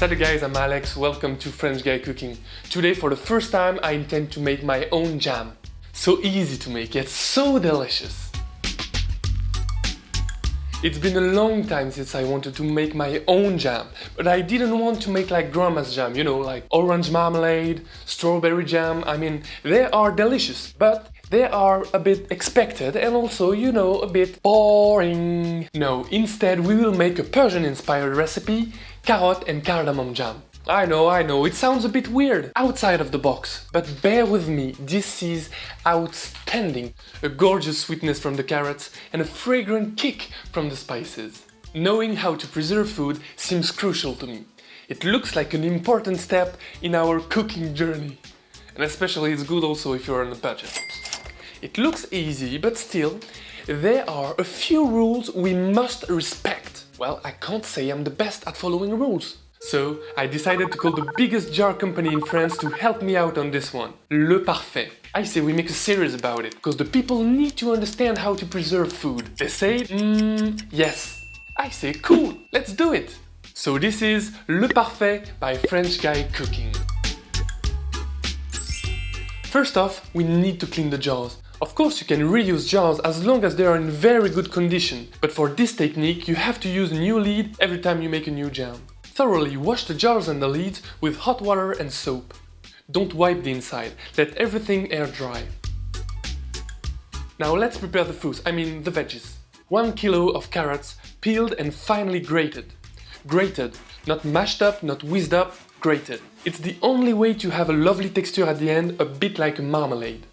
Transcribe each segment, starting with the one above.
Salut guys, I'm Alex, welcome to French Guy Cooking. Today for the first time I intend to make my own jam. So easy to make, yet so delicious. It's been a long time since I wanted to make my own jam, but I didn't want to make like grandma's jam, you know, like orange marmalade, strawberry jam. I mean, they are delicious, but they are a bit expected and also, you know, a bit boring. No, instead we will make a Persian-inspired recipe, carrot and cardamom jam. I know, it sounds a bit weird, outside of the box, but bear with me, this is outstanding. A gorgeous sweetness from the carrots and a fragrant kick from the spices. Knowing how to preserve food seems crucial to me. It looks like an important step in our cooking journey. And especially it's good also if you're on a budget. It looks easy, but still, there are a few rules we must respect. Well, I can't say I'm the best at following rules. So, I decided to call the biggest jar company in France to help me out on this one. Le Parfait. I say we make a series about it, because the people need to understand how to preserve food. They say, yes. I say, cool, let's do it. So this is Le Parfait by French Guy Cooking. First off, we need to clean the jars. Of course, you can reuse jars as long as they are in very good condition, but for this technique you have to use a new lid every time you make a new jam. Thoroughly wash the jars and the lids with hot water and soap. Don't wipe the inside, let everything air dry. Now let's prepare the foods, I mean the veggies. 1 kilo of carrots, peeled and finely grated. Grated, not mashed up, not whizzed up, grated. It's the only way to have a lovely texture at the end, a bit like a marmalade.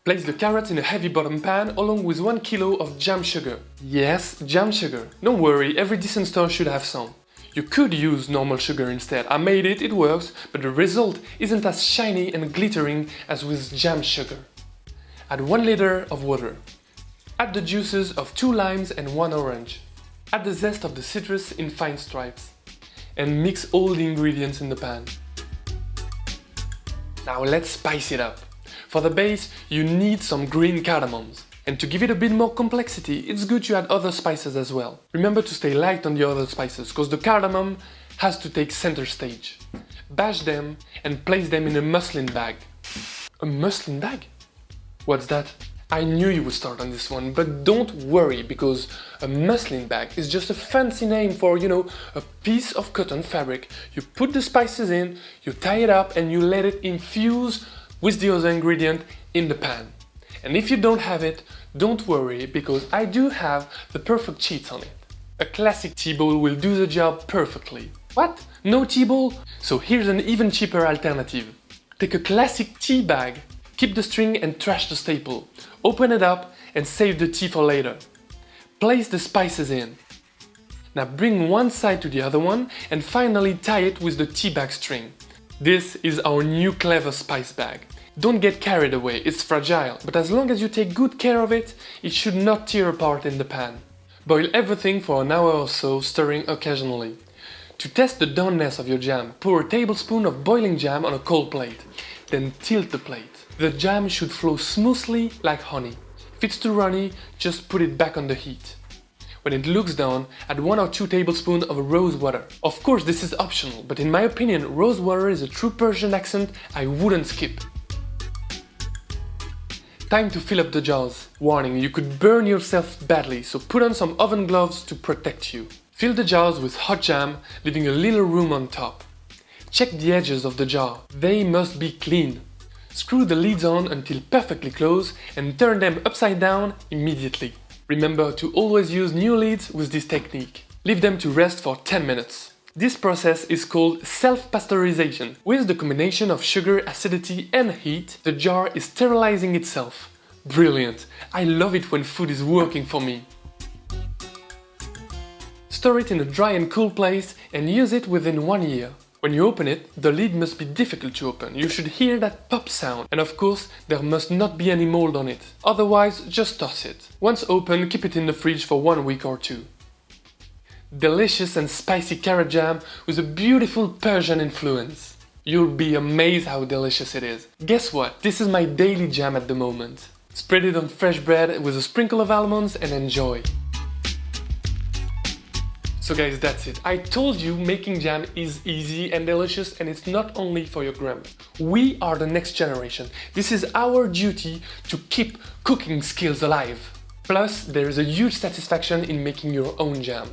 Place the carrots in a heavy bottom pan along with 1 kilo of jam sugar. Yes, jam sugar. Don't worry, every decent store should have some. You could use normal sugar instead. I made it, it works, but the result isn't as shiny and glittering as with jam sugar. Add 1 liter of water. Add the juices of 2 limes and 1 orange. Add the zest of the citrus in fine stripes. And mix all the ingredients in the pan. Now let's spice it up. For the base, you need some green cardamoms. And to give it a bit more complexity, it's good to add other spices as well. Remember to stay light on the other spices, because the cardamom has to take center stage. Bash them and place them in a muslin bag. A muslin bag? What's that? I knew you would start on this one, but don't worry, because a muslin bag is just a fancy name for, you know, a piece of cotton fabric. You put the spices in, you tie it up and you let it infuse with the other ingredient in the pan. And if you don't have it, don't worry, because I do have the perfect cheats on it. A classic tea bowl will do the job perfectly. What? No tea bowl? So here's an even cheaper alternative. Take a classic tea bag, keep the string and trash the staple. Open it up and save the tea for later. Place the spices in. Now bring one side to the other one and finally tie it with the tea bag string. This is our new clever spice bag. Don't get carried away, it's fragile, but as long as you take good care of it, it should not tear apart in the pan. Boil everything for an hour or so, stirring occasionally. To test the doneness of your jam, pour a tablespoon of boiling jam on a cold plate. Then tilt the plate. The jam should flow smoothly like honey. If it's too runny, just put it back on the heat. When it looks done, add 1 or 2 tablespoons of rose water. Of course, this is optional, but in my opinion, rose water is a true Persian accent I wouldn't skip. Time to fill up the jars. Warning, you could burn yourself badly, so put on some oven gloves to protect you. Fill the jars with hot jam, leaving a little room on top. Check the edges of the jar. They must be clean. Screw the lids on until perfectly closed and turn them upside down immediately. Remember to always use new lids with this technique. Leave them to rest for 10 minutes. This process is called self-pasteurization. With the combination of sugar, acidity and heat, the jar is sterilizing itself. Brilliant! I love it when food is working for me. Store it in a dry and cool place and use it within 1 year. When you open it, the lid must be difficult to open. You should hear that pop sound. And of course, there must not be any mold on it. Otherwise, just toss it. Once open, keep it in the fridge for 1 week or 2. Delicious and spicy carrot jam with a beautiful Persian influence. You'll be amazed how delicious it is. Guess what? This is my daily jam at the moment. Spread it on fresh bread with a sprinkle of almonds and enjoy. So guys, that's it. I told you making jam is easy and delicious, and it's not only for your grandma. We are the next generation. This is our duty to keep cooking skills alive. Plus, there is a huge satisfaction in making your own jam.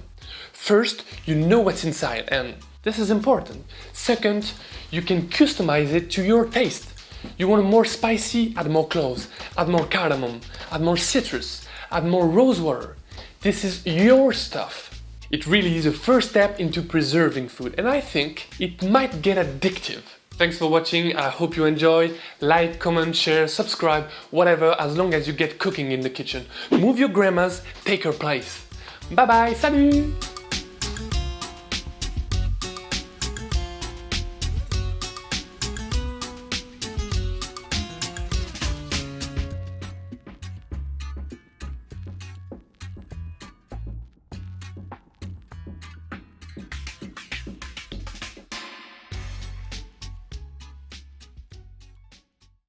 First, you know what's inside, and this is important. Second, you can customize it to your taste. You want it more spicy, add more cloves, add more cardamom, add more citrus, add more rosewater. This is your stuff. It really is a first step into preserving food, and I think it might get addictive. Thanks for watching, I hope you enjoy. Like, comment, share, subscribe, whatever, as long as you get cooking in the kitchen. Move your grandmas, take her place. Bye bye, salut!